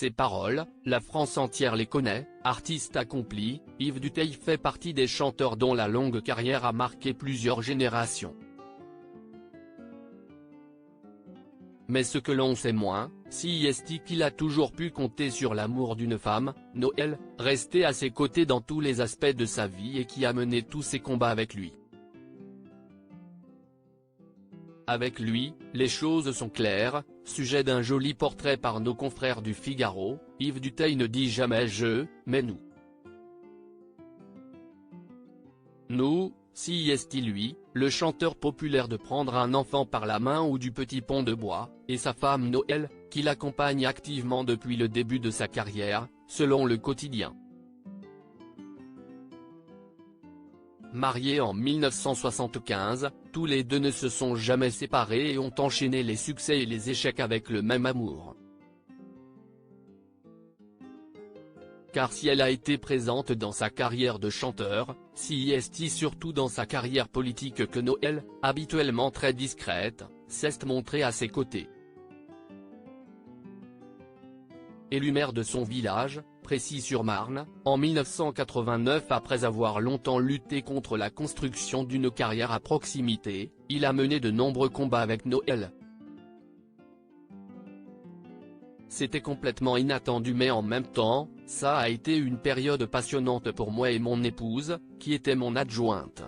Ces paroles, la France entière les connaît. Artiste accompli, Yves Duteil fait partie des chanteurs dont la longue carrière a marqué plusieurs générations. Mais ce que l'on sait moins, c'est qu'il a toujours pu compter sur l'amour d'une femme, Noël, restée à ses côtés dans tous les aspects de sa vie et qui a mené tous ses combats avec lui. Avec lui, les choses sont claires. Sujet d'un joli portrait par nos confrères du Figaro, Yves Duteil ne dit jamais « je », mais « nous ». Nous, c'est lui, le chanteur populaire de prendre un enfant par la main ou du petit pont de bois, et sa femme Noël, qui l'accompagne activement depuis le début de sa carrière, selon le quotidien. Mariés en 1975, tous les deux ne se sont jamais séparés et ont enchaîné les succès et les échecs avec le même amour. Car si elle a été présente dans sa carrière de chanteur, c'est surtout dans sa carrière politique que Noël, habituellement très discrète, s'est montrée à ses côtés. Élu maire de son village, Précy-sur-Marne, en 1989 après avoir longtemps lutté contre la construction d'une carrière à proximité, il a mené de nombreux combats avec Noël. C'était complètement inattendu mais en même temps, ça a été une période passionnante pour moi et mon épouse, qui était mon adjointe.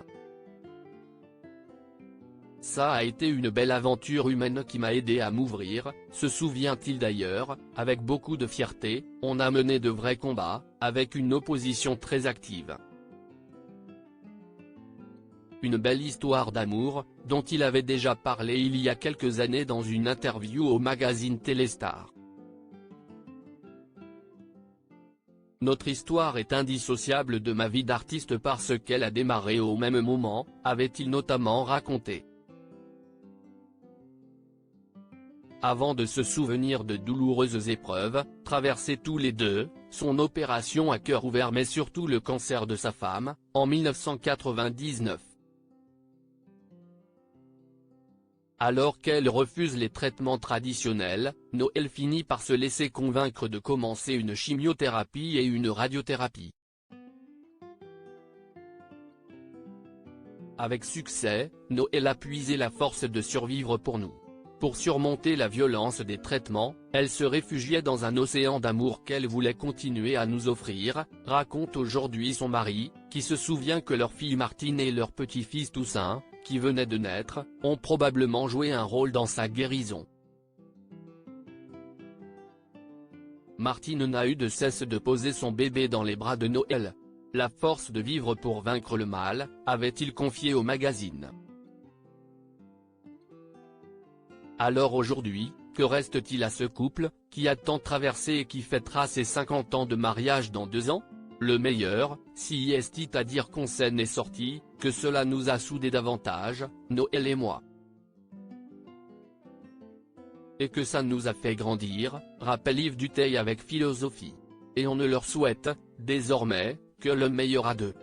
Ça a été une belle aventure humaine qui m'a aidé à m'ouvrir, se souvient-il d'ailleurs, avec beaucoup de fierté. On a mené de vrais combats, avec une opposition très active. Une belle histoire d'amour, dont il avait déjà parlé il y a quelques années dans une interview au magazine Téléstar. Notre histoire est indissociable de ma vie d'artiste parce qu'elle a démarré au même moment, avait-il notamment raconté. Avant de se souvenir de douloureuses épreuves, traversées tous les deux, son opération à cœur ouvert mais surtout le cancer de sa femme, en 1999. Alors qu'elle refuse les traitements traditionnels, Noël finit par se laisser convaincre de commencer une chimiothérapie et une radiothérapie. Avec succès, Noël a puisé la force de survivre pour nous. Pour surmonter la violence des traitements, elle se réfugiait dans un océan d'amour qu'elle voulait continuer à nous offrir, raconte aujourd'hui son mari, qui se souvient que leur fille Martine et leur petit-fils Toussaint, qui venait de naître, ont probablement joué un rôle dans sa guérison. Martine n'a eu de cesse de poser son bébé dans les bras de Noël. La force de vivre pour vaincre le mal, avait-il confié au magazine. Alors aujourd'hui, que reste-t-il à ce couple, qui a tant traversé et qui fêtera ses 50 ans de mariage dans 2 ans? Le meilleur, c'est-à-dire qu'on s'en est sorti, que cela nous a soudés davantage, Noël et moi. Et que ça nous a fait grandir, rappelle Yves Duteil avec philosophie. Et on ne leur souhaite, désormais, que le meilleur à deux.